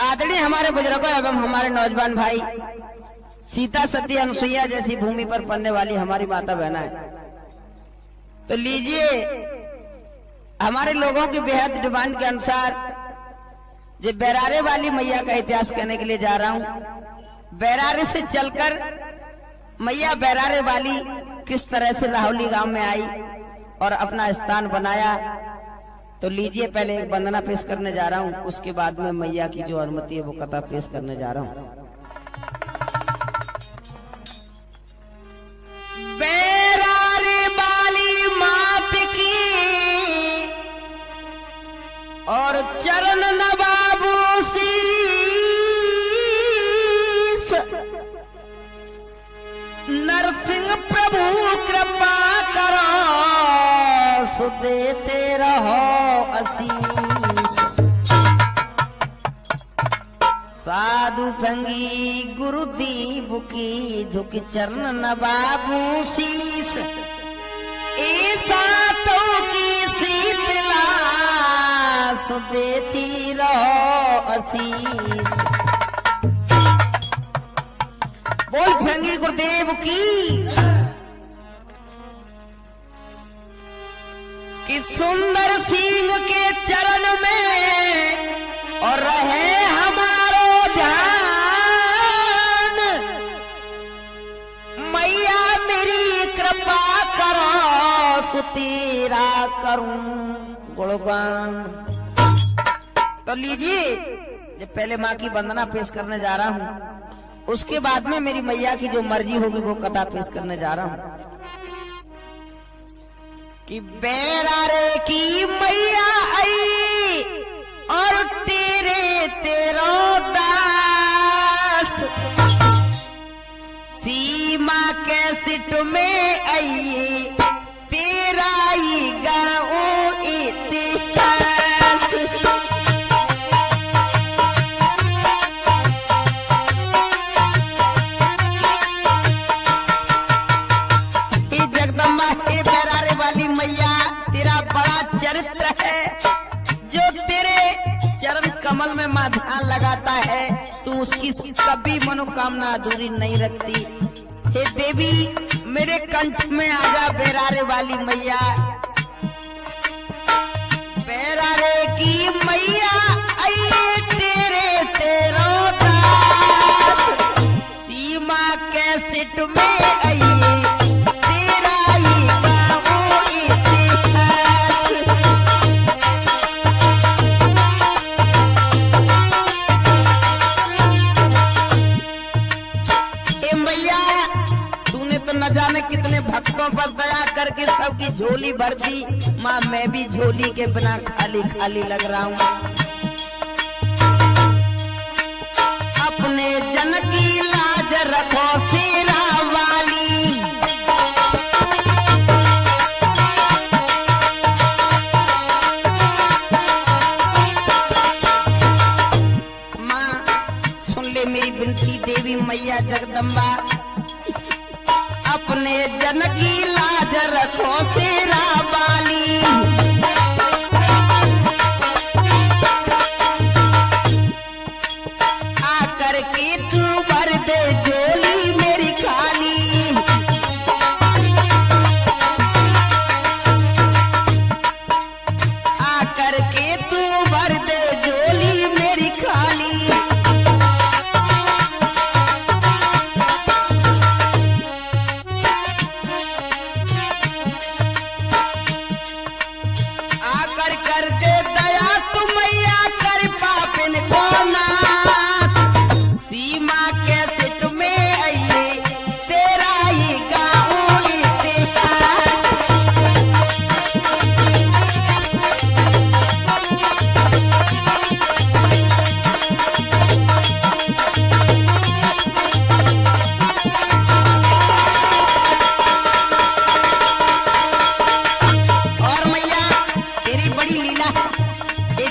आदरणीय हमारे बुजुर्गों एवं हमारे नौजवान भाई, सीता सती अनुसुईया जैसी भूमि पर पलने वाली हमारी माता बहना है। तो लीजिए, हमारे लोगों की बेहद डिमांड के अनुसार जो बैरारे वाली मैया का इतिहास कहने के लिए जा रहा हूं। बैरारे से चलकर मैया बैरारे वाली किस तरह से लाहौली गांव में आई और अपना स्थान बनाया। तो लीजिए, पहले एक वंदना पेश करने जा रहा हूं, उसके बाद में मैया की जो अनुमति है वो कथा पेश करने जा रहा हूं। बैरारे वाली मात की और चरण नवाबू शीस, नरसिंह प्रभु कृपा करो सो देते रहो आशीष। साधु भंगी गुरुदीप की झुकी चरण नवाबू शीस, ऐसा तो की शीतला सो देती रहो आशीष। बोल भंगी गुरुदेव की कि सुंदर सिंह के चरण में और रहे हमारो ध्यान। मैया मेरी कृपा करो सो तेरा करूं गुणगान। तो लीजिए, जब पहले माँ की वंदना पेश करने जा रहा हूं, उसके बाद में मेरी मैया की जो मर्जी होगी वो कथा पेश करने जा रहा हूं कि बैरारे की मैया आई और तेरो दास सीमा के सिट में आई, तेरा ही गाँव इतिहास। जगदम्बा हे बैरारे वाली मैया, तेरा बड़ा चरित्र है। जो तेरे चरण कमल में मां ध्यान लगाता है, तू उसकी कभी मनोकामना अधूरी नहीं रखती। हे देवी, मेरे कंठ में आजा बैरारे वाली मैया। बैरारे की मैया आई तेरो दास, सीमा के सिट में आई, जाने कितने भक्तों पर दया करके सबकी झोली भर दी। माँ, मैं भी झोली के बिना खाली खाली लग रहा हूँ। अपने जन की लाज रखो शेरा वाली, माँ सुन ले मेरी विनती। देवी मैया जगदम्बा, अपने जन की लाज रखो शेरा वाली। आकर के तू भर दे झोली मेरी खाली। आकर के तू भर दे झोली मेरी खाली।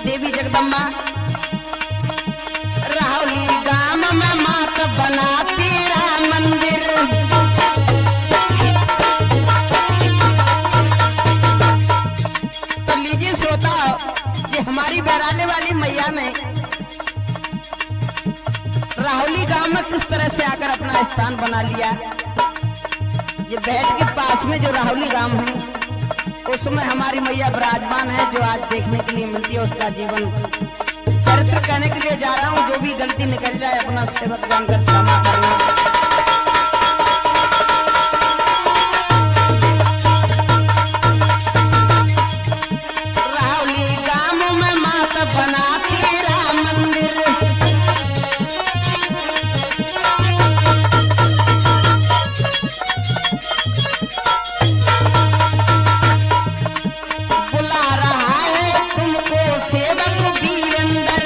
देवी जगदम्बा, राहुली गांव में मात बना तेरा मंदिर। तो लीजिए श्रोता, ये हमारी बैराले वाली मैया ने गांव में किस तरह से आकर अपना स्थान बना लिया। ये बैठ के पास में जो राहुली गांव है उसमें हमारी मैया विराजमान है, जो आज देखने के लिए मिलती है। उसका जीवन चरित्र कहने के लिए जा रहा हूँ। जो भी गलती निकल जाए अपना सेवक जानकर क्षमा करना। राहुली गांव में माता बनाती राम मंदिर, बुला रहा है तुमको सेवक वीरेंद्र।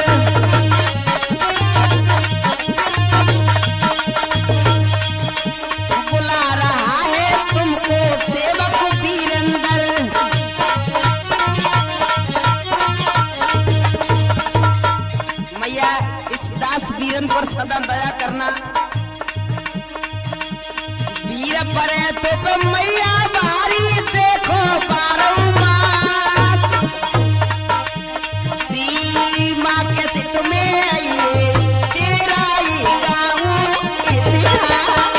बुला रहा है तुमको सेवक वीरेंद्र। मैया इस दास वीरेंद्र पर सदा दया करना। वीर परे तो मैया बारी देखो बारंबार, सीमा के चित में आइए तेरा ही गाँव इतिहास।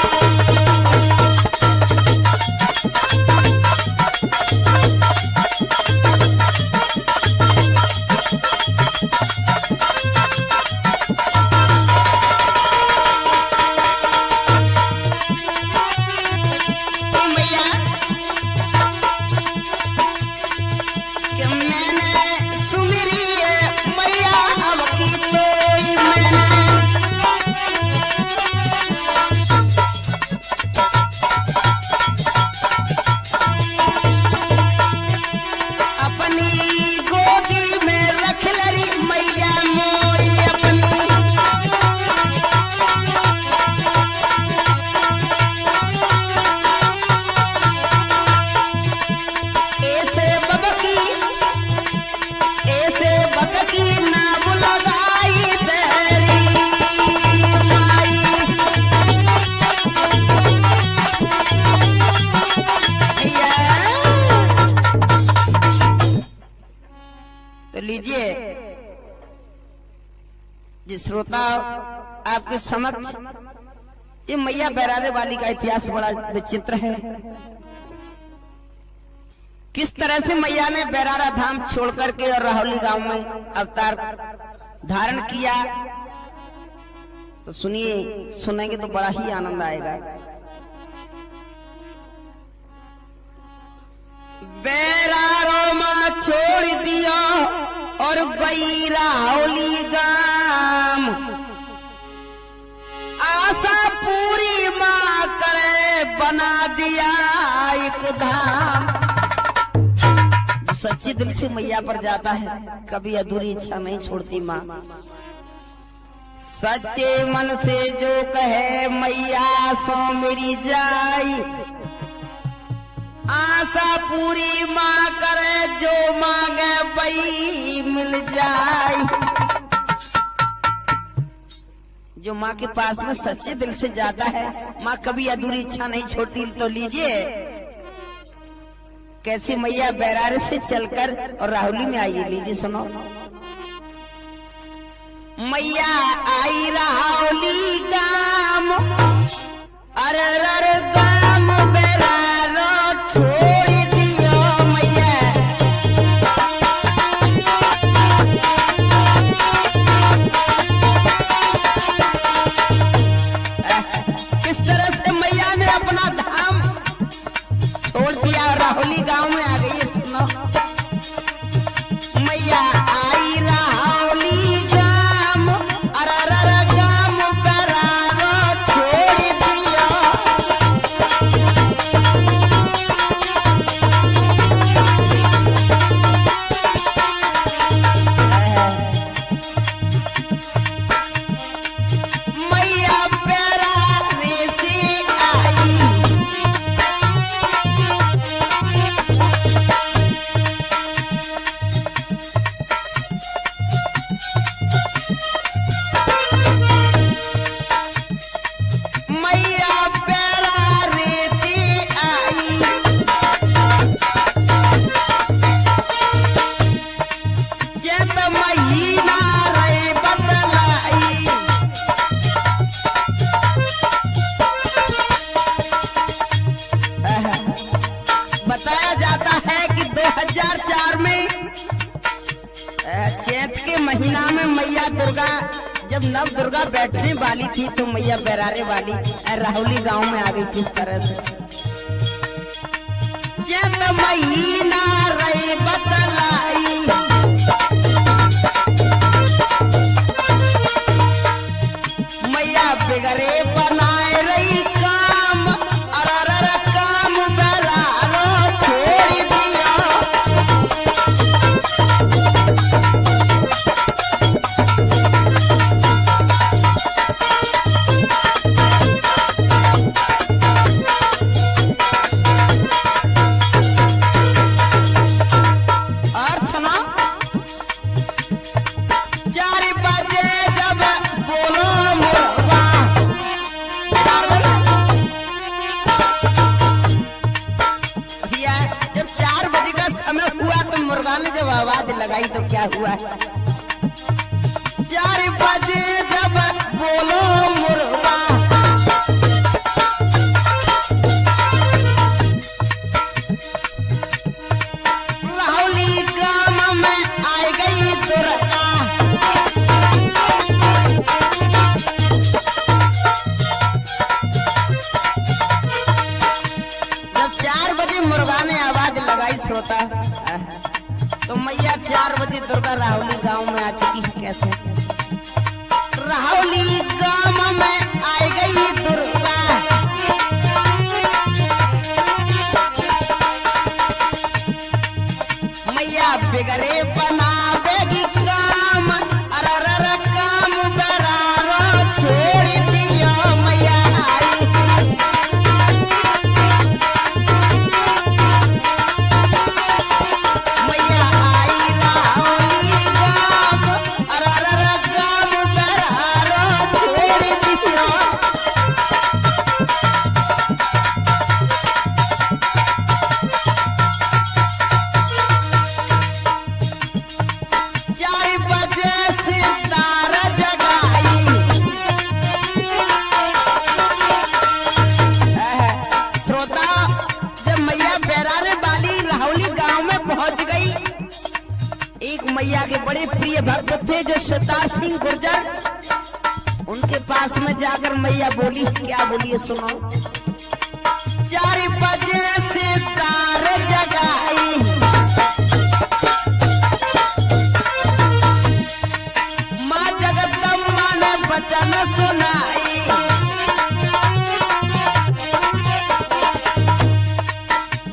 मैया कि मैंने सुमिरी है मैया अब की तोई मैंने। अपनी गोदी में रख लरी मैया मोई अपनी। ऐसे बककी नाम लगाई तेरी माई। तो लीजिए जी श्रोता, आपके समक्ष ये मैया बैरारे वाली का इतिहास बड़ा विचित्र है। किस तरह से मैया ने बैरारा धाम छोड़ करके और राहुली गांव में अवतार धारण किया, तो सुनिए, सुनेंगे तो बड़ा ही आनंद आएगा। बैरारो मां छोड़ दिया और गई राहुली गांव, आशा पूरी मां करे बना दिया एक धाम। सच्चे दिल से मैया पर जाता है, कभी अधूरी इच्छा नहीं छोड़ती माँ। सच्चे मन से जो कहे मैया सो मेरी जाई, आशा पूरी माँ करे जो मांगे वही मिल जाए। जो माँ के पास में सच्चे दिल से जाता है, माँ कभी अधूरी इच्छा नहीं छोड़ती। तो लीजिए कैसी मैया बैरारे से चलकर और राहुली में आई। लीजिए सुनो। मैया आई राहुली गाम, अरे गाम बैरारो छोड़ दियो मैया। किस तरह से मैया ने अपना धाम छोड़ दिया और राहुली गांव में आ गई। सुनो, मैया आई राहुली गांव, अरे गांव बैरारो छोड़ दियो। महीना में मैया दुर्गा जब नव दुर्गा बैठने वाली थी तो मैया बैरारे वाली राहुली गांव में आ गई। किस तरह से जब महीना रही बतलाई मैया बिगड़े बनाए रही काम अरर काम बैरारो छोड़ दिया। जब आवाज लगाई तो क्या हुआ 4 बजे जब बोलो मुर्गा राहुली गांव में आ गई दुर्गा। जब 4 बजे मुर्गा ने आवाज लगाई श्रोता तो मैया 4 बजे दुर्गा राहुली गांव में आ चुकी है। कैसे राहुली गांव में आ गई दुर्गा मैया बिगड़े बनावेगी काम अरर काम बरारो छोड़ दिया। मैया आई मैया के बड़े प्रिय भक्त थे जो सितार सिंह गुर्जर उनके पास में जाकर मैया बोली क्या बोली सुनो 4 बजे सितार जगाई माँ जगदम्बा ने वचन सुनाई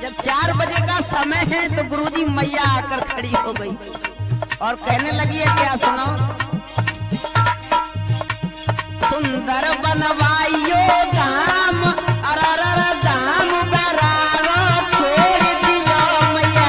जब 4 बजे का समय है तो गुरुजी मैया आकर खड़ी हो गई और कहने लगी है क्या सुनो सुंदर बनवाइयो धाम अरर धाम बरारो छोड़ दियो मैया।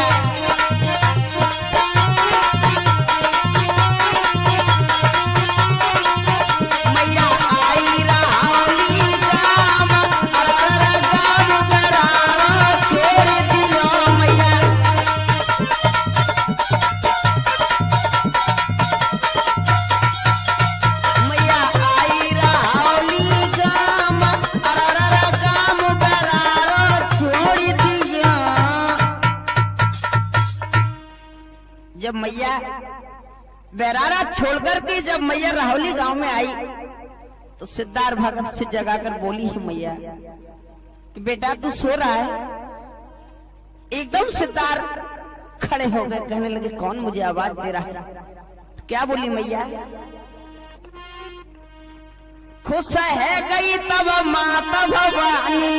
मैया आई राहुली गांव अरर गांव बरारो छोड़ दियो मैया। जब मैया बैरारा छोड़कर के जब मैया राहुली गांव में आई तो सिद्धार्थ भगत से जगाकर बोली है मैया कि बेटा तू सो रहा है। एकदम सिद्धार्थ खड़े हो गए कहने लगे कौन मुझे आवाज दे रहा है। तो क्या बोली मैया खुश है गई तब माता भवानी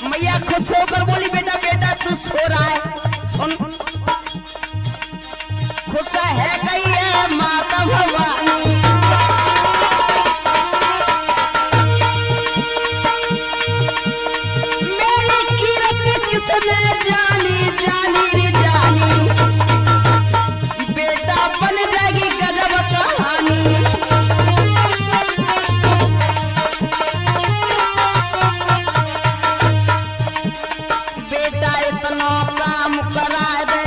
मैया खुश होकर बोली बेटा बेटा तू सो रहा है सुन खुश है गई है माता भवानी मेरी कीरत किसने जानी जानी रे जानी बेटा बन जाएगी गजब कहानी। बेटा इतना काम करा दे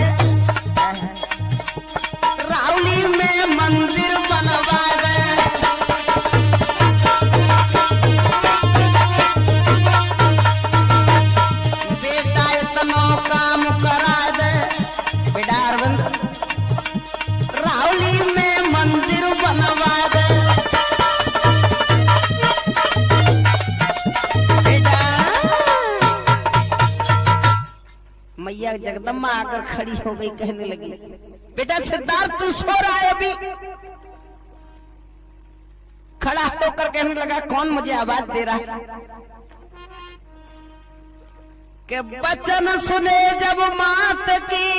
राहुली में मंदिर बनवा दे मैया जगदम्बा आकर खड़ी हो गई, कहने लगी बेटा सिद्धार्थ तू सो रहा है अभी? खड़ा होकर कहने लगा कौन मुझे आवाज दे रहा है? के बचन सुने जब मात की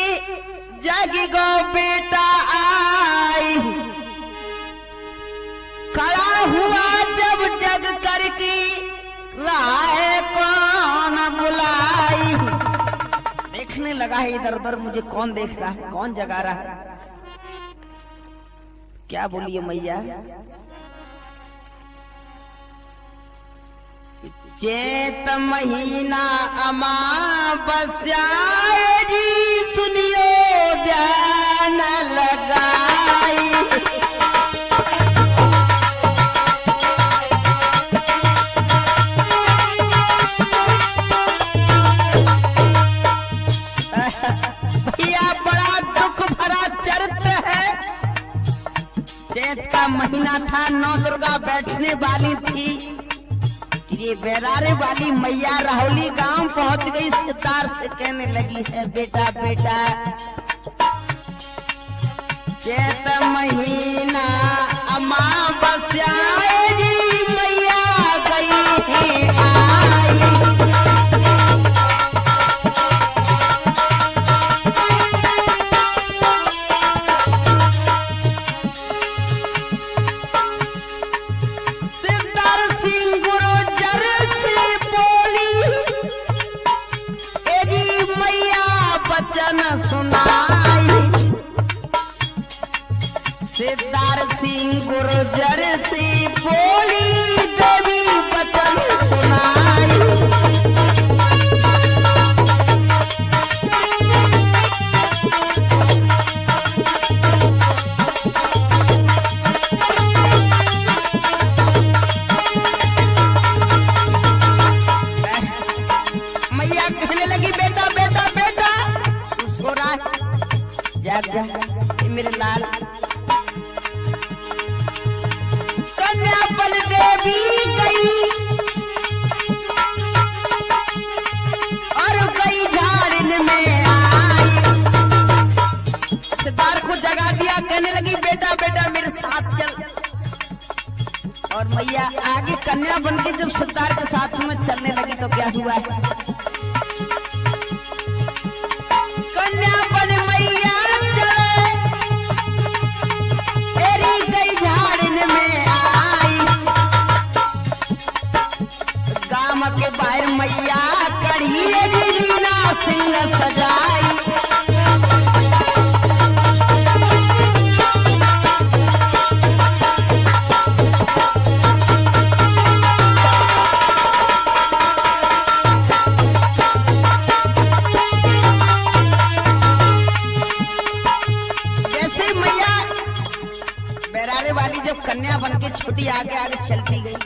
जागी गो बेटा आई, खड़ा हुआ जब जग कर की राह कौन बुलाई। देखने लगा है इधर उधर मुझे कौन देख रहा है, कौन जगा रहा है। क्या बोलिए मैया? चैत महीना अमावस्या जी सुनियो ध्यान लगाई। भैया बड़ा दुख भरा चरित्र है। चैत का महीना था, नौ दुर्गा बैठने वाली थी। ये बैरारे वाली मैया राहुली गांव पहुंच गई, सितार से कहने लगी है बेटा बेटा चैत महीना अमावस्या जी मैया गई है आई। सिद्धार्थ सिंह गुर्जर से बोली देवी वचन सुनाई। मैया कहने लगी बेटा बेटा बेटा तू सो रहा है, जाग जा मेरे लाल। बल देवी गई और गई झाड़न में आई। सिद्धार्थ को जगा दिया, कहने लगी बेटा बेटा मेरे साथ चल। और मैया आगे कन्या बनके जब सिद्धार्थ के साथ में चलने लगी तो क्या हुआ है? कन्या बन मैया चले तेरी गई झाड़न में के बाहर मैया कढ़ी लीला सिंह सजाई। जैसे मैया बैराड़े वाली जब कन्या बनके छोटी आगे आगे चलती गई,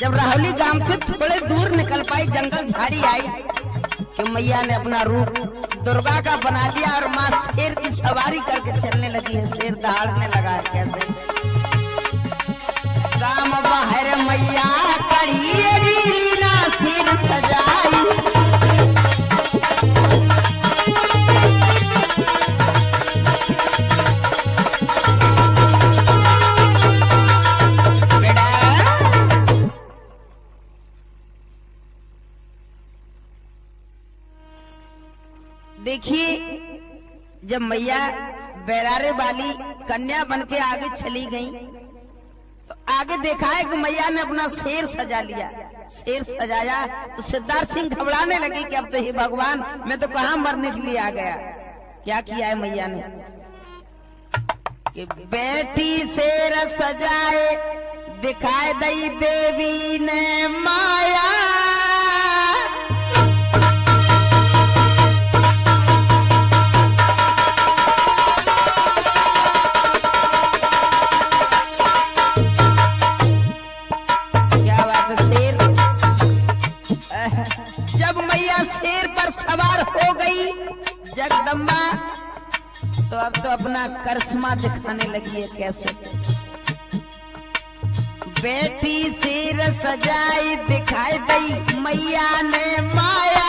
जब राहुली गांव से थोड़े दूर निकल पाई, जंगल झाड़ी आई कि मैया ने अपना रूप दुर्गा का बना लिया और माँ शेर की सवारी करके चलने लगी है। शेर दहाड़ने लगा है। कैसे? राम बाहर मैया कढ़ी लीला सिर सजाई। देखिए जब मैया बैरारे वाली कन्या बनके आगे चली गई तो आगे देखा है कि मैया ने अपना शेर सजा लिया। शेर सजाया तो सिद्धार्थ सिंह घबराने लगे कि अब तो हे भगवान मैं तो कहां मरने के लिए आ गया। क्या किया है मैया ने कि बैठी शेर सजाए दिखाए दई देवी ने माया। जब मैया शेर पर सवार हो गई जगदम्बा तो अब तो अपना करिश्मा दिखाने लगी है। कैसे? बैठी शेर सजाई दिखाई दई मैया ने माया।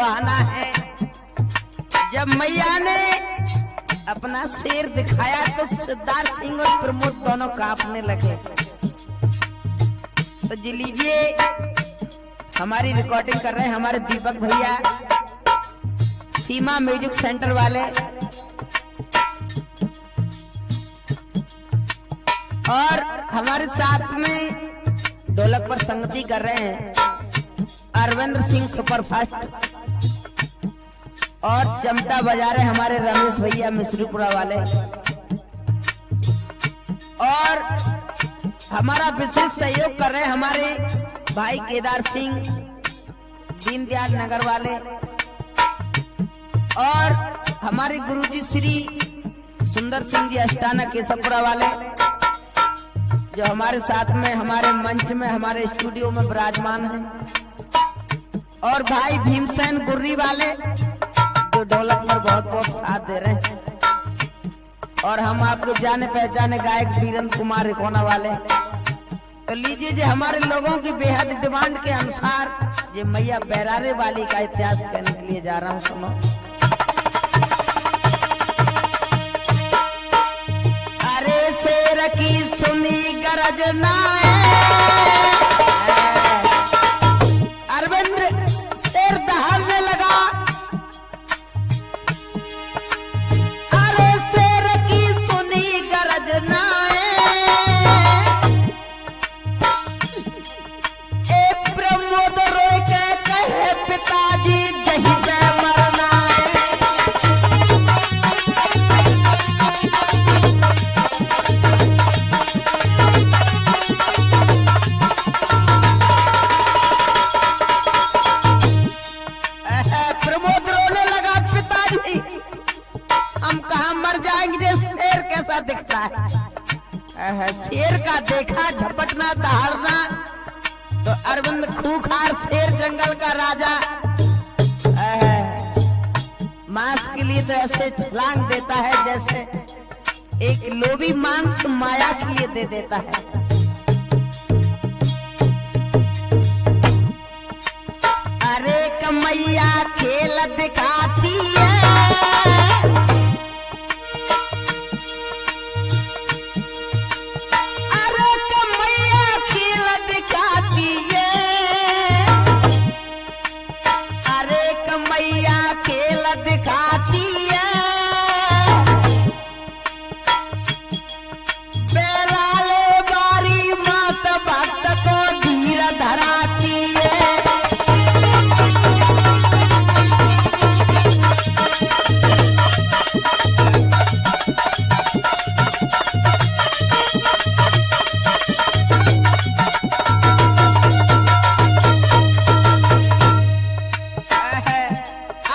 बहाना है। जब मैया ने अपना शेर दिखाया तो सिद्धार्थ सिंह और प्रमोद दोनों कांपने लगे। तो जी लीजिए, हमारी रिकॉर्डिंग कर रहे हैं हमारे दीपक भैया, सीमा म्यूजिक सेंटर वाले, और हमारे साथ में ढोलक पर संगति कर रहे हैं अरविंद्र सिंह सुपरफास्ट, और चमटा बजा रहे हमारे रमेश भैया मिश्रीपुरा वाले, और हमारा विशेष सहयोग कर रहे हैं हमारे भाई केदार सिंह दीनदयाल नगर वाले, और हमारे गुरुजी श्री सुंदर सिंह जी अष्टाना केशवपुरा वाले, जो हमारे साथ में हमारे मंच में हमारे स्टूडियो में विराजमान है, और भाई भीमसेन गुर्री वाले जो ढोलक पर बहुत बहुत साथ दे रहे हैं, और हम आपको जाने पहचाने गायक वीरेंद्र कुमार रिकोना वाले। तो लीजिए, जो हमारे लोगों की बेहद डिमांड के अनुसार ये मैया बैरारे वाली का इतिहास कहने के लिए जा रहा हूँ, सुनो। अरे शेर की सुनी गरजना, अरविंद शेर दहाड़ने लगा। अरे शेर की सुनी गरजना, ए प्रमोद रोए के कहे पिताजी यहीं पे मरना है। प्रमोद रोने लगा, पिताजी हम कहा मर जाएंगे, शेर कैसा दिखता है। शेर का देखा झपटना दहाड़ना, तो अरविंद खूंखार शेर जंगल का राजा मांस के लिए तो ऐसे छलांग देता है जैसे एक लोभी मांस माया के लिए दे देता है। अरे कमैया खेल दिखाती है, अरे कमैया खेल दिखाती है, अरे कमैया खेल दिखाती है, बेलाले बारी मात भक्त को धीर धराती है।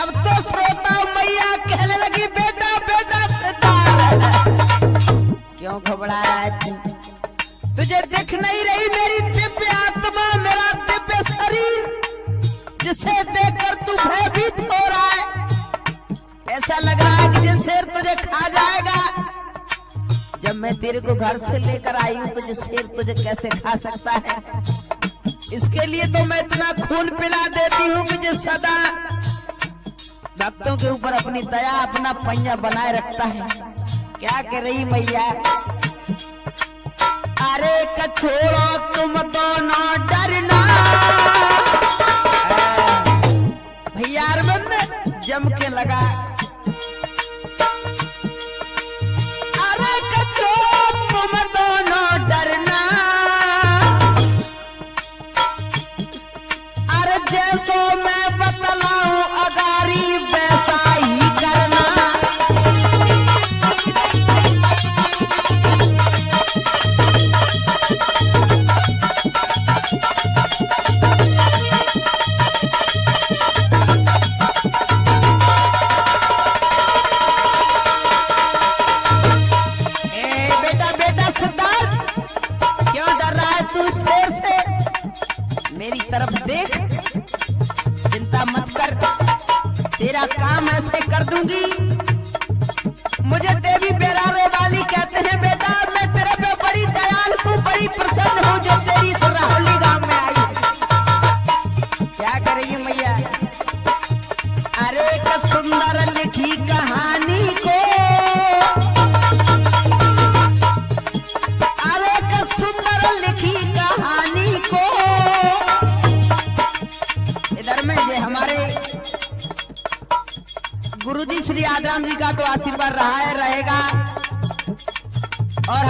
अब तो श्रोता मैया कहने लगी, बेटा बेटा सितार क्यों घबरा रहा है तू? तुझे दिख नहीं रही मेरी दिव्य आत्मा, मेरा दिव्य शरीर, जिसे देखकर तू भयभीत हो रहा है? ऐसा लग रहा है कि ये शेर तुझे खा जाएगा। जब मैं तेरे को घर से लेकर आई हूँ तो ये शेर तुझे कैसे खा सकता है? इसके लिए तो मैं इतना खून पिला देती हूँ कि जो सदा भक्तों के ऊपर अपनी दया, अपना पंजा बनाए रखता है। क्या कह रही मैया? अरे कछोड़ो तुम तो ना डरना, भैया अरविंद जम के लगा। अरे कछोड़ो तुम तो ना डरना, अरे जैसो मैं बतलाऊं अगारी वैसा ही करना।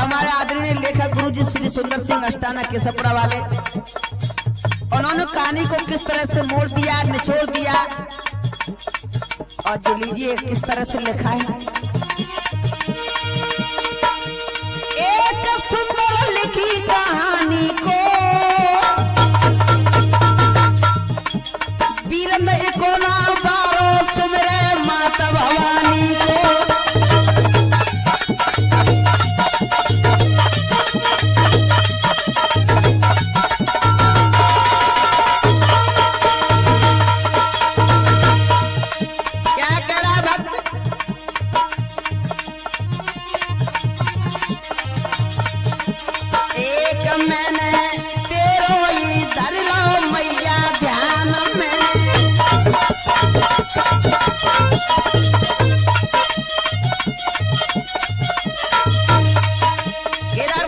हमारे आदरणीय लेखक गुरुजी श्री सुंदर सिंह अष्टाना केसपरा वाले, उन्होंने कहानी को किस तरह से मोड़ दिया, निचोड़ दिया, और जो लीजिए किस तरह से लिखा है। एक सुंदर लिखी कहानी को वीरेंद्र इकोना बारो सुमरे माता भवानी को।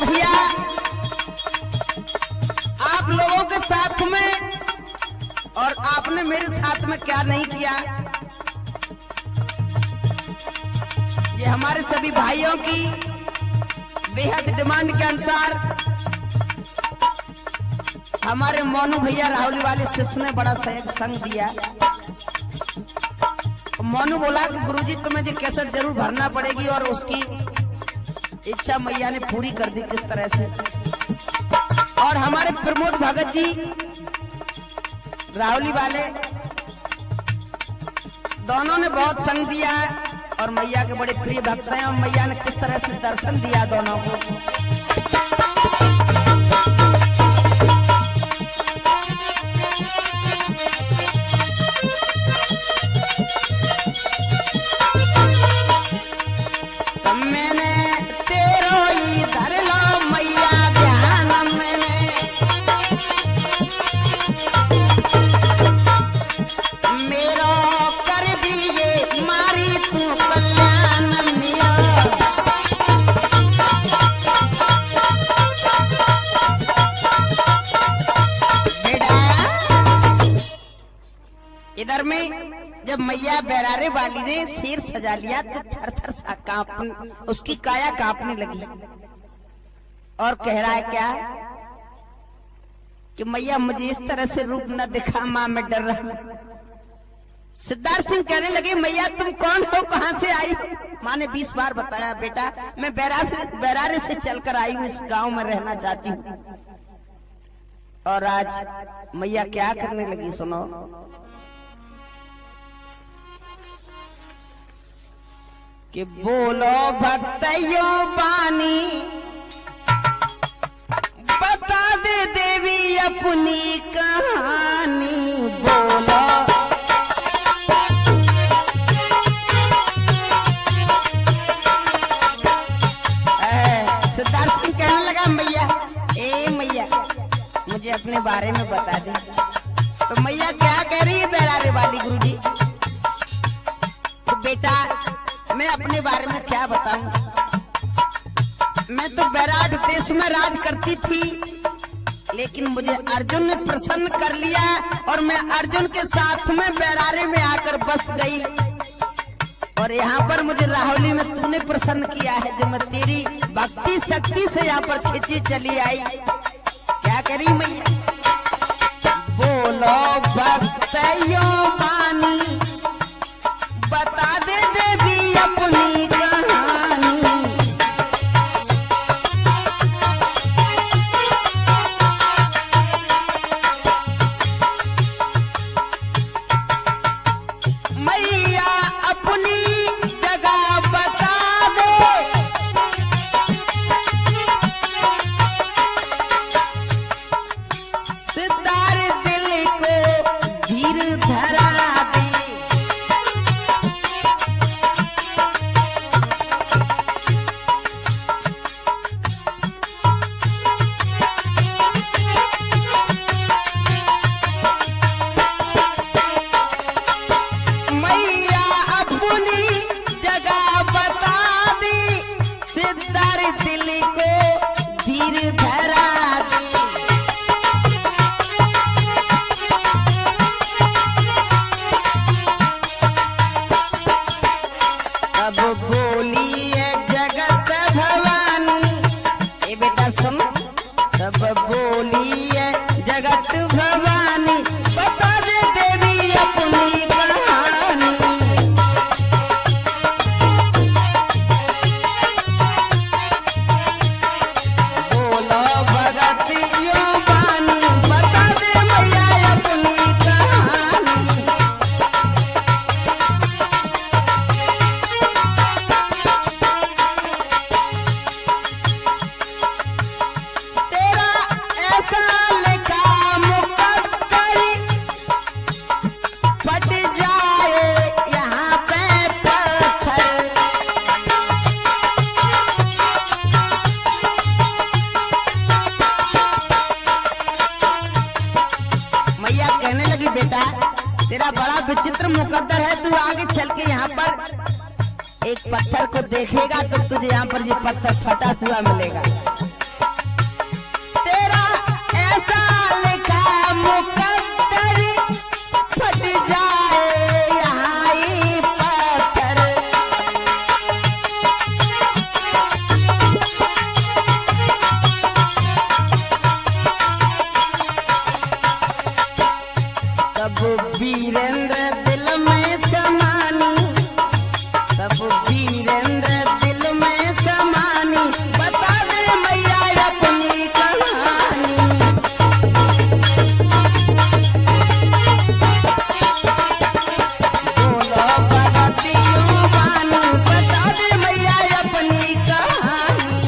भैया आप लोगों के साथ में और आपने मेरे साथ में क्या नहीं किया, ये हमारे सभी भाइयों की बेहद डिमांड के अनुसार हमारे मोनू भैया राहुल वाले शिष्य ने बड़ा सहयोग संग दिया। मोनू बोला कि गुरुजी तुम्हें ये कैसेट जरूर भरना पड़ेगी, और उसकी इच्छा मैया ने पूरी कर दी किस तरह से। और हमारे प्रमोद भगत जी राहुली वाले दोनों ने बहुत संग दिया और मैया के बड़े प्रिय भक्त हैं, और मैया ने किस तरह से दर्शन दिया दोनों को। इधर में जब मैया बैरारे वाली ने सिर सजा लिया तो थर थर सा कांप, उसकी काया कांपने लगी और कह रहा है क्या कि मैया मुझे इस तरह से रूप न दिखा, माँ मैं डर रहा हूँ। सिद्धार्थ सिंह कहने लगे मैया तुम कौन हो, कहां से आई? माँ ने 20 बार बताया बेटा मैं बैरारे से चलकर आई हूँ, इस गांव में रहना चाहती हूँ। और आज मैया क्या करने लगी सुनो। कि बोलो भक्तों बानी बता दे देवी अपनी कहानी, बोलो सिद्धार्थ सिंह कहने लगा मैया ए मैया मुझे अपने बारे में बता दे। तो मैया क्या कह रही है बैरारे वाली गुरुजी? तो बेटा मैं अपने बारे में क्या बताऊं, मैं तो बैराट देश में राज करती थी, लेकिन मुझे अर्जुन ने प्रसन्न कर लिया और मैं अर्जुन के साथ में बैरारे में आकर बस गई। और यहाँ पर मुझे राहुली में तूने प्रसन्न किया है, जो मैं तेरी भक्ति शक्ति से यहाँ पर खींची चली आई। क्या करी मैया? बोलो भक्तों बानी बता दे देवी अपनी कहानी, मैया अपनी जगह बता दे, सिद्धार्थ दिल को धीर धरा दे। बेटा, तेरा बड़ा विचित्र मुकद्दर है। तू आगे चल के यहाँ पर एक पत्थर को देखेगा तो तुझे यहाँ पर ये पत्थर फटा हुआ मिलेगा। तेरा ऐसा लिखा मुकद्दर फट जाए यहाँ ही पत्थर। तब वीरेंद्र दिल में समानी, तब वीरेंद्र दिल में समानी, बता दे मैया अपनी कहानी। बोलो भगतियों वाणी, बता दे मैया अपनी कहानी।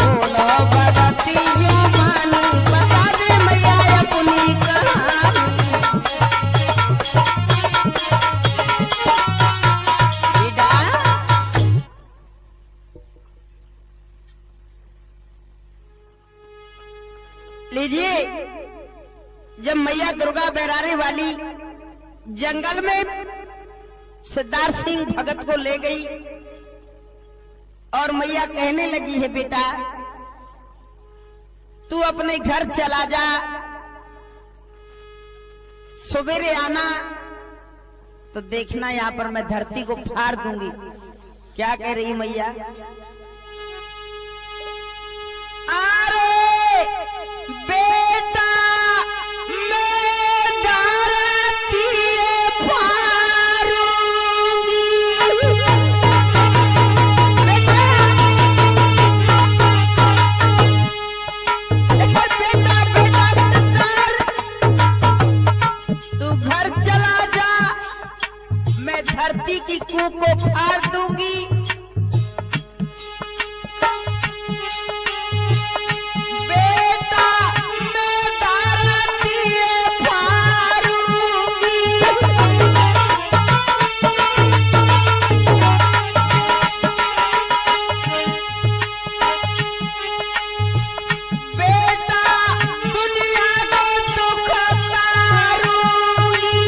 बोलो भगतियों वाणी, बता दे मैया अपनी कहानी। बेटा, लीजिए, जब मैया दुर्गा बैराने वाली जंगल में सिद्धार्थ सिंह भगत को ले गई और मैया कहने लगी है, बेटा तू अपने घर चला जा, सवेरे आना तो देखना यहाँ पर मैं धरती को फाड़ दूंगी। क्या कह रही मैया? अरे बेटा मैं धरती फाड़ूंगी। बेटा बेटा तू घर चला जा, मैं धरती की कूप को फाड़ दूंगी। बेटा मैं धरती फाड़ूंगी। बेटा दुनिया को दुख तारूंगी।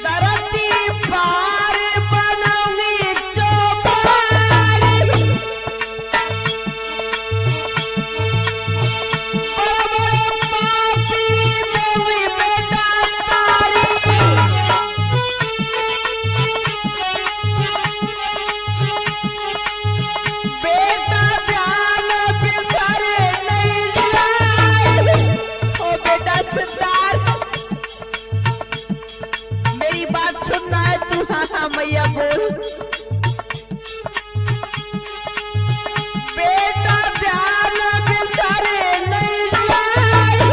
धरती पार बनाऊंगी चौपाल। बड़े बड़े पापी देवी बेटा तारी। बेटा जान बिसर नहीं जाए। ओ बेटा सिद्धार्थ, मेरी बात सुनना है तू? हाँ हाँ मैया बोल। बेटा ध्यान बिसरे नहीं जाए।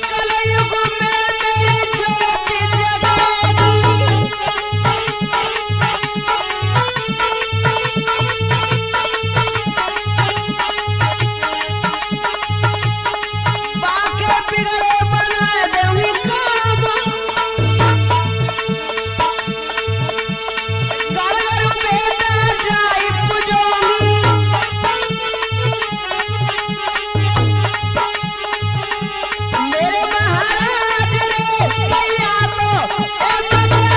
कलयुग में मेरी ज्योति जगेगी। बाके बिगड़े बना दूंगी काम। घर घर बेटा जाई पूजोगी। मेरे महाराज रे भैया तो ए बंदही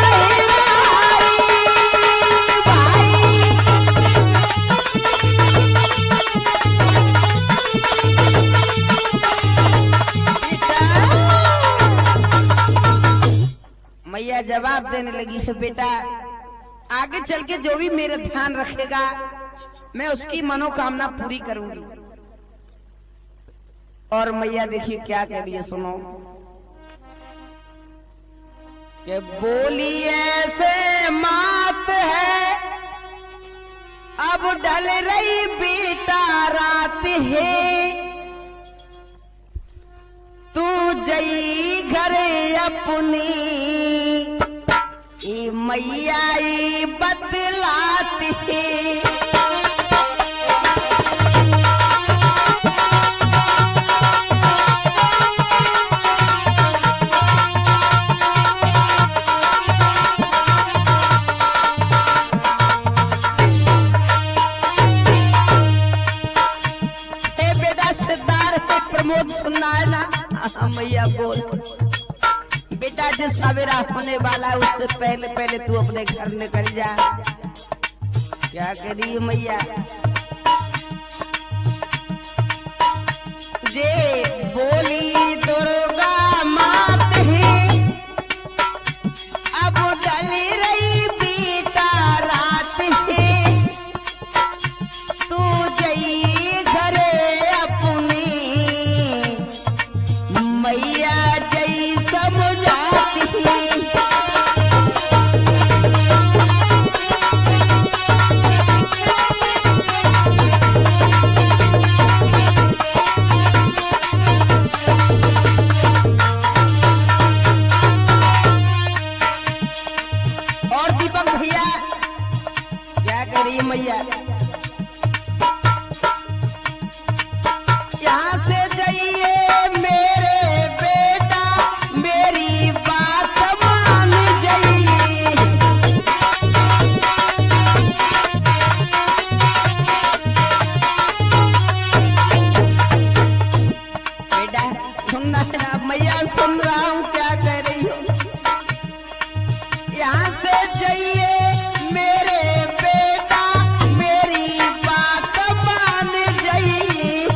मैया जवाब देने लगी है, बेटा आगे चल के जो भी मेरे ध्यान रखेगा मैं उसकी मनोकामना पूरी करूंगी। और मैया देखिए क्या कह रही है, सुनो। कि बोली ऐसे मात है, अब ढल रही बेटा रात है। तू जई घर अपनी ई मैया ई बतलाती है। मैया बोल बेटा, जिस सवेरा होने वाला उससे पहले पहले तू अपने घर निकल जा। क्या करी मैया? जे बोली दुर्गा मात है, अब डल रही बीता रात है, तू जई घरे अपनी मैया जई समझाती है। और दीपक भैया क्या करिए मैया? यहाँ से जाइए मेरे बेटा, मेरी बात मान जाइए। बेटा सुनना है मैया, सुन रहा हूँ क्या कह रही हो। यहाँ से जाइए मेरे बेटा, मेरी बात मान जाइए।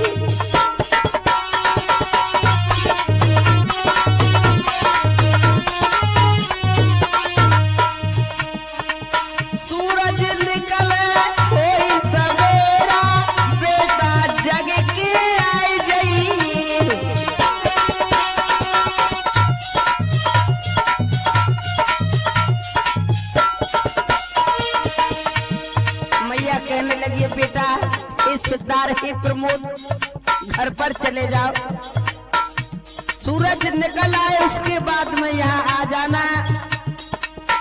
सूरज निकले कोई सवेरा, बेटा जग के आई जाइए। मैया कहने लगी बेटा, इस सिद्धार ही प्रमोद घर पर चले जाओ, सूरज निकल आए उसके बाद में यहाँ आ जाना।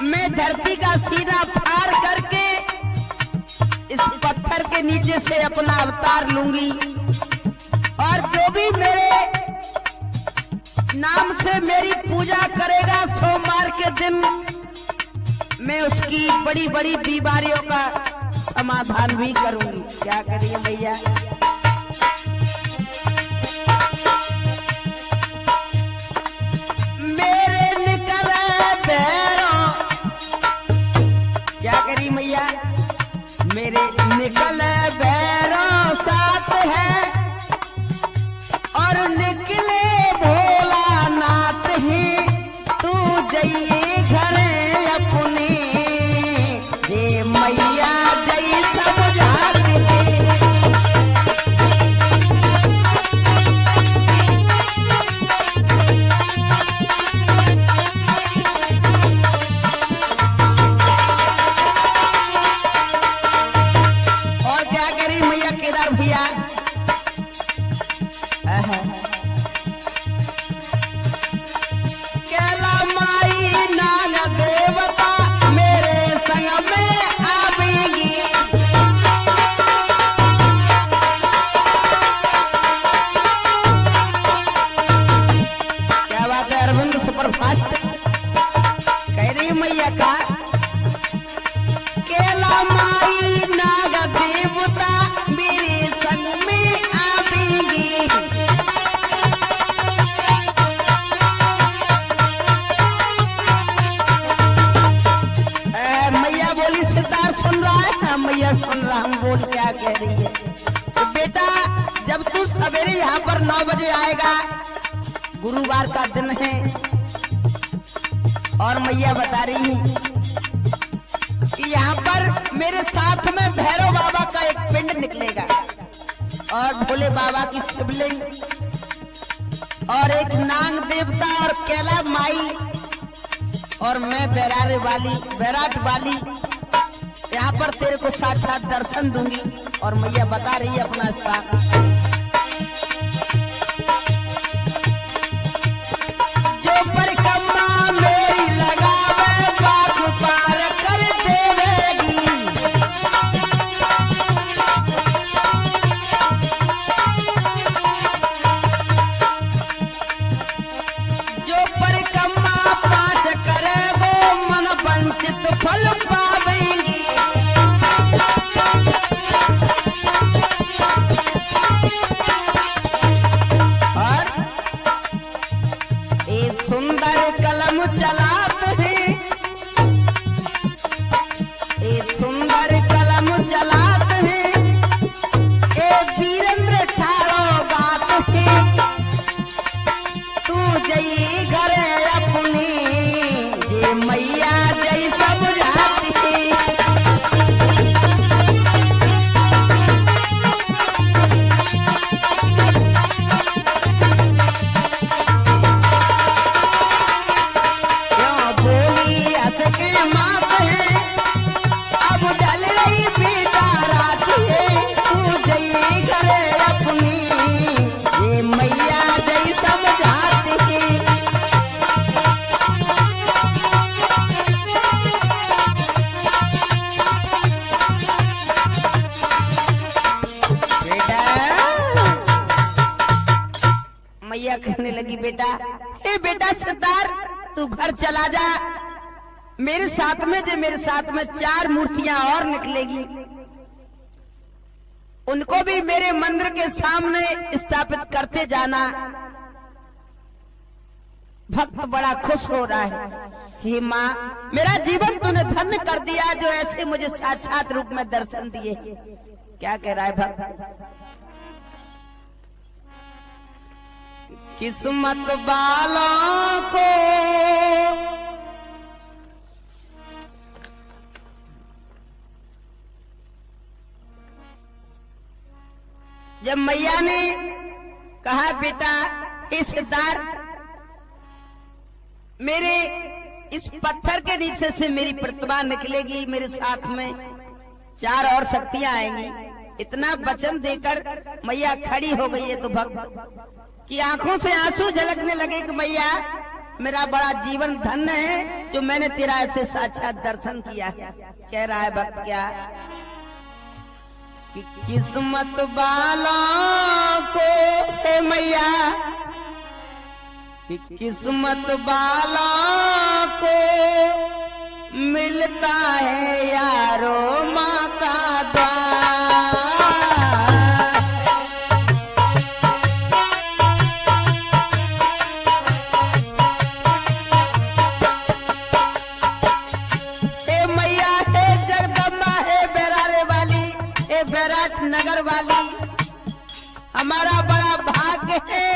मैं धरती का सीना फाड़ करके इस पत्थर के नीचे से अपना अवतार लूंगी, और जो भी मेरे नाम से मेरी पूजा करेगा सोमवार के दिन, मैं उसकी बड़ी बड़ी बीमारियों का समाधान भी करूंगी। क्या करिए भैया? मेरे निकले भैरों, क्या करी मैया? मेरे निकले भैरों साथ है, और निकले भोलानाथ है, तू जाइए घरे अपने, ये मैया जई समझाती है। और क्या करी मैया केदार भैया? कैला माई नाग देवता मेरे संग में आवेगी। क्या बात है अरविंद सुपरफास्ट कह रही मैया का? कैला माई नाग देवता मेरे संग में आवेगी। मैया बोली सिद्धार्थ सुन रहा है? हाँ मैया सुन रहा हूँ, बोल क्या कह रही है? तो बेटा जब तू सवेरे यहाँ पर 9 बजे आएगा, गुरुवार का दिन है, और मैया बता रही है कि यहाँ पर मेरे साथ में भैरव बाबा का एक पिंड निकलेगा, और भोले बाबा की शिवलिंग, और एक नाग देवता, और कैला माई, और मैं बैराट वाली यहाँ पर तेरे को साक्षात दर्शन दूंगी। और मैया बता रही है अपना स्थान। जो परिक्रमा मेरी लगावे, बात पार कर देवेगी। जो परिक्रमा 5 करे वो मन वंचित फल पावेंगी। वीरेंद्र ठारो बात है तू जई घर अपनी ये मैया जई सब जाती मैया कहने लगी बेटा, ए बेटा सरदार तू घर चला जा, मेरे साथ में 4 मूर्तियां और निकलेगी, उनको भी मेरे मंदिर के सामने स्थापित करते जाना। भक्त बड़ा खुश हो रहा है, हे माँ मेरा जीवन तूने धन्य कर दिया जो ऐसे मुझे साक्षात रूप में दर्शन दिए। क्या कह रहा है भक्त? किस्मत वालों को जब मैया ने कहा बेटा हे सिद्धार्थ मेरे इस पत्थर के नीचे से मेरी प्रतिमा निकलेगी, मेरे साथ में 4 और शक्तियां आएंगी, इतना वचन देकर मैया खड़ी हो गई है। तो भक्त की आंखों से आंसू झलकने लगे कि मैया मेरा बड़ा जीवन धन्य है जो मैंने तेरा ऐसे साक्षात दर्शन किया है। कह रहा है भक्त क्या कि किस्मत वालों को हे मैया, कि किस्मत वालों को मिलता है यारो माँ का द्वार। नगर वाली हमारा बड़ा भाग्य है,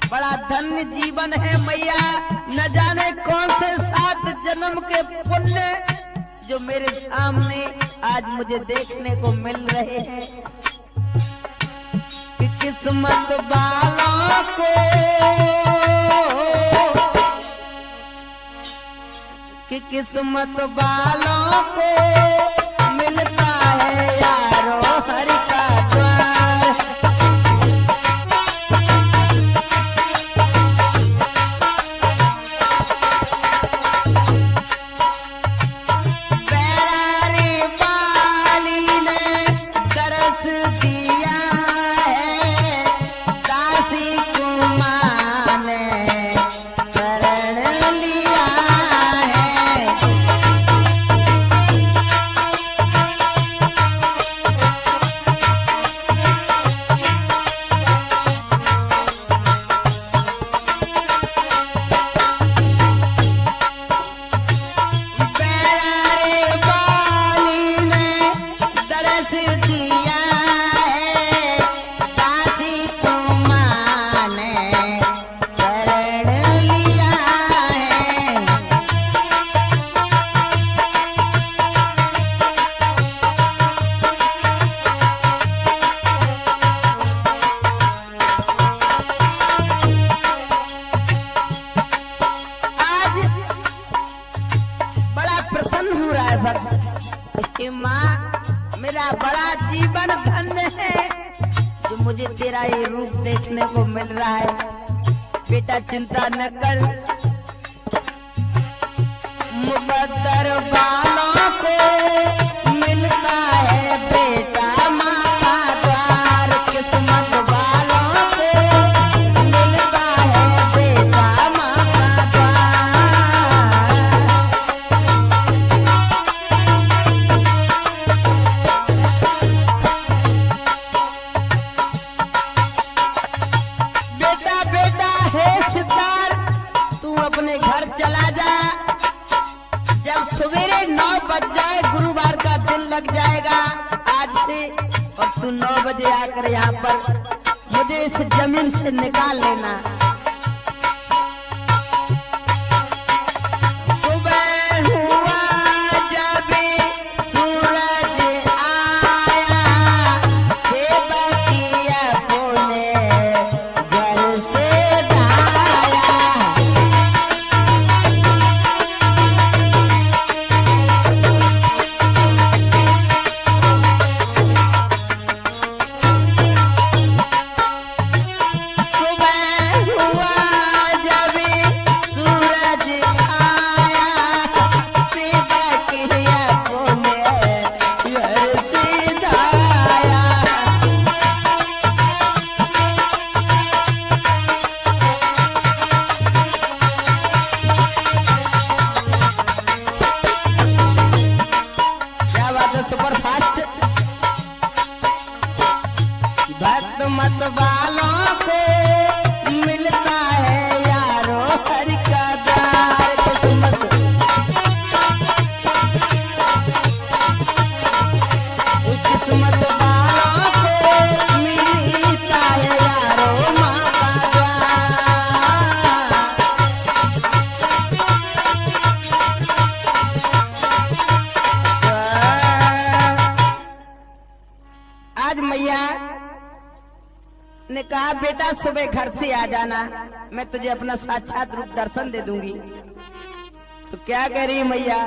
बड़ा धन्य जीवन है मैया, न जाने कौन से 7 जन्म के पुण्य जो मेरे सामने आज मुझे देखने को मिल रहे हैं। कि किस्मत वालों को, कि किस्मत वालों को मिलता है यारो हरि का द्वार। बैरारी वाली ने तरस दिया है, दासी कुमार ने शरण लिया है। माँ मेरा बड़ा जीवन धन्य है जो मुझे तेरा ये रूप देखने को मिल रहा है। बेटा चिंता न कर, मुबद्दर वालों को मिलता है बेटा माँ का द्वार। किस्मत वालों को मिलता है बेटा माँ का द्वार। बेटा बेटा हे सिद्धार्थ तू अपने घर चला जा, जब सवेरे 9 तू 9 बजे आकर यहाँ पर मुझे इस जमीन से निकाल लेना। सुपर फास्ट भक्त मत वालों को मिलता है यारो हरि का द्वार। किस्मत किस्मत वालों को मिलता है यारो माँ का आज मैया ने कहा बेटा सुबह घर से आ जाना, मैं तुझे अपना साक्षात रूप दर्शन दे दूंगी। तो क्या कह रही मैया?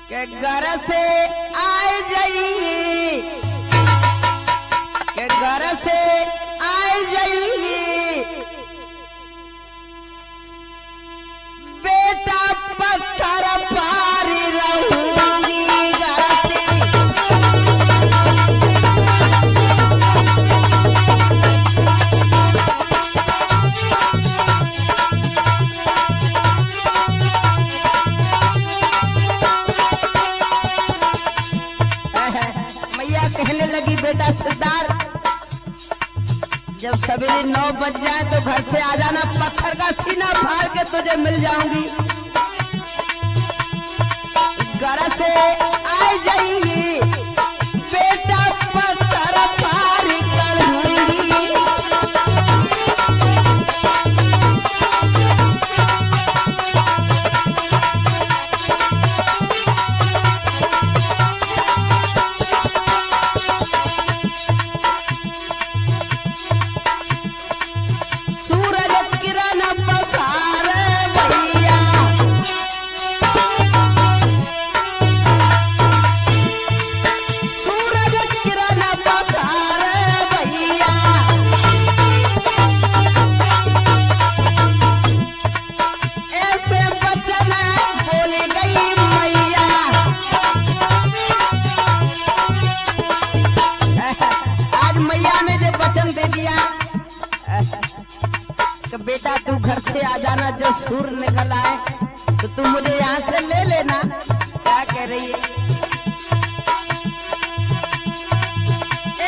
के घर से आए जाइए, के घर से आए जाइए बेटा पत्थर पारी रहूंगी गाती। मैया कहने लगी बेटा सिद्धार्थ जब सवेरे 9 बज जाए तो घर से आ जाना, पत्थर का सीना फाड़ के तुझे मिल जाऊंगी। घर से आ जाएगी बेटा पत्थर पार करूंगी। सूरज किरण पसारे भैया, सूरज किरण पसारे भैया, ऐसे वचन बोल गई मैया। आज मैया ने जो वचन दे दिया तो बेटा तू घर से आ जाना, जब सूर्य निकल आए तो तू मुझे यहाँ से ले लेना। क्या कह रही है?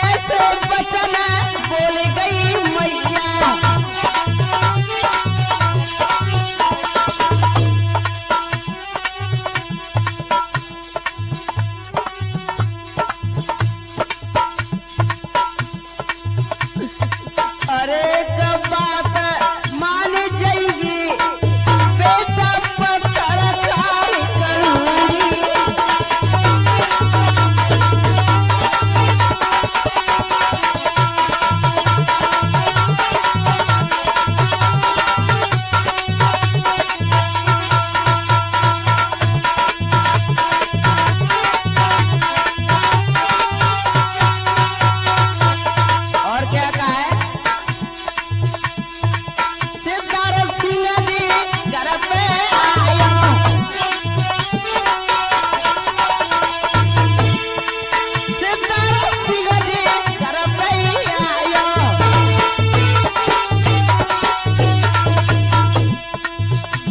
ऐसे वचन बोल गई मैया। अरे बात मान जाइए बेटा पत्थर कार करूंगी। और क्या कहा है? सिद्धार्थ सिंह जी घर पे आयो, सिद्धार्थ सिंह जी घर पे आयो।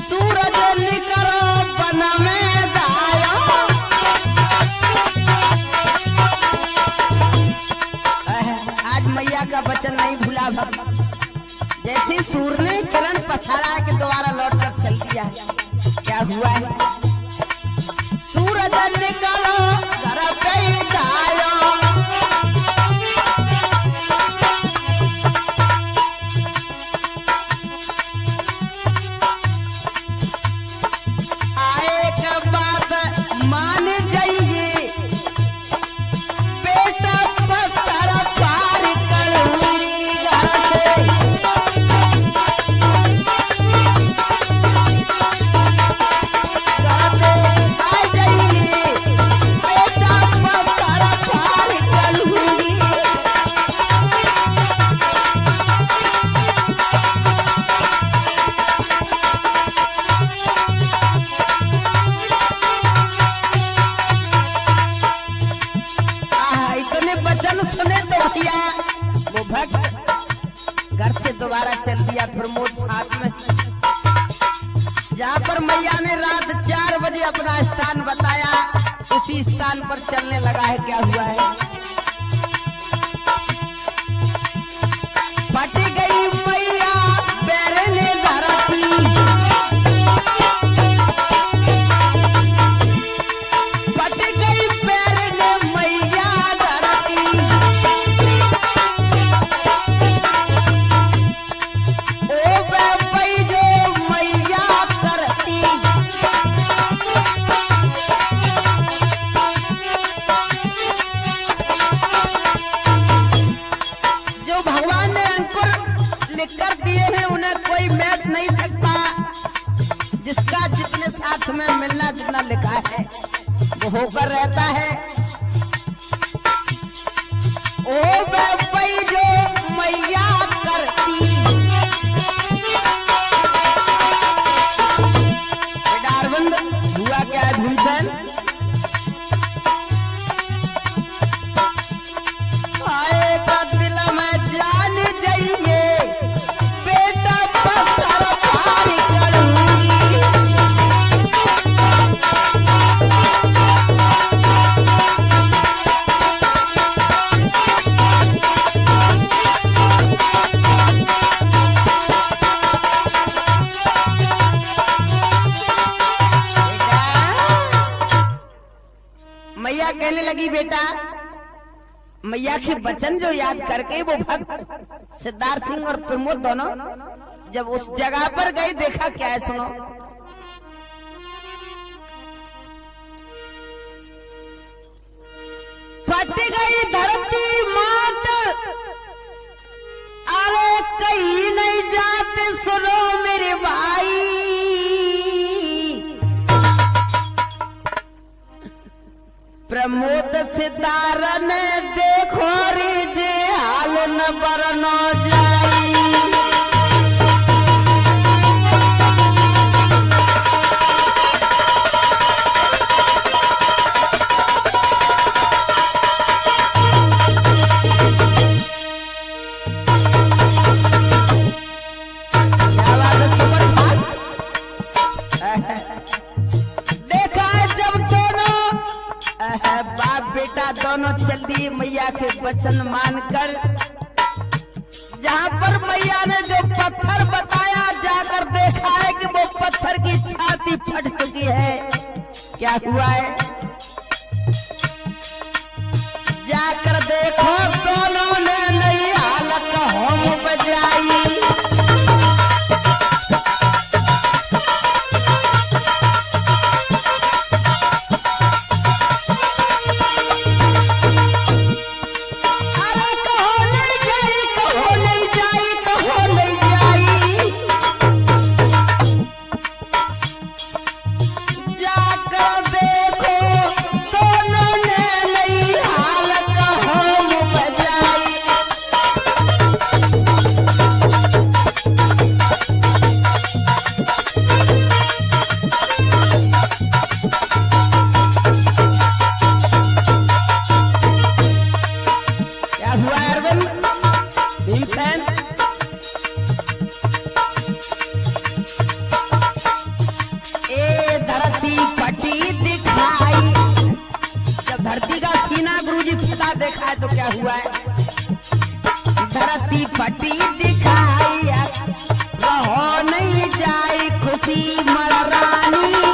सूरज निकलो बन में दायो। आज मैया का वचन नहीं भूला भक्त। जैसे सूर्य ने किरण पसारा के दोबारा लौट कर चल दिया है। क्या हुआ है? सूरज निकलो घर पे जायो, आए के बात मान जाइए, बेटा पत्थर पार करूंगी घर सुने तो भैया वो भक्त घर से दोबारा चल दिया प्रमोद साथ में, जहाँ पर मैया ने रात 4 बजे अपना स्थान बताया, उसी स्थान पर चलने लगा है। क्या हुआ है? फट गई मैया पैर ने धरती, फट गई पैर ने मैया धरती, ओ बेबई जो मैया करती, जो भगवान ने अंकुर लिख कर दिए हैं उन्हें कोई मैच नहीं सकता, जिसका जितने साथ में मिलना जितना लिखा है वो होकर रहता है। ओ बेबई जो मैया करती, अरविंद हुआ क्या है भीमसेन? आएगा दिल में जान जाइए, बेटा पत्थर पार करूंगी, मैया कहने लगी बेटा, मैया के वचन जो याद करके वो भक्त सिद्धार्थ सिंह और प्रमोद दोनों जब उस जगह पर गए, देखा क्या है सुनो। फट गई धरती मात, अरे कहीं नहीं जाते सुनो मेरे भाई, प्रमोद सितारा ने देखो रे जे हाल न बरनो जाई, देखा जब दोनों बाप बेटा दोनों चल दिए मैया के वचन मानकर, जहाँ पर मैया ने जो पत्थर बताया जाकर देखा है कि वो पत्थर की छाती फट चुकी है। क्या हुआ है? जाकर देखो दोनों ने नई हालत होम बजाई, देखा है तो क्या हुआ है? धरती फटी दिखाई, रहो नहीं जाए खुशी मर रानी।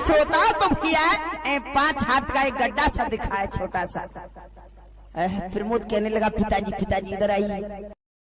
हाथ से होता तो भैया 5 हाथ का एक गड्ढा सा दिखाए छोटा सा। प्रमोद कहने लगा पिताजी पिताजी इधर आइए।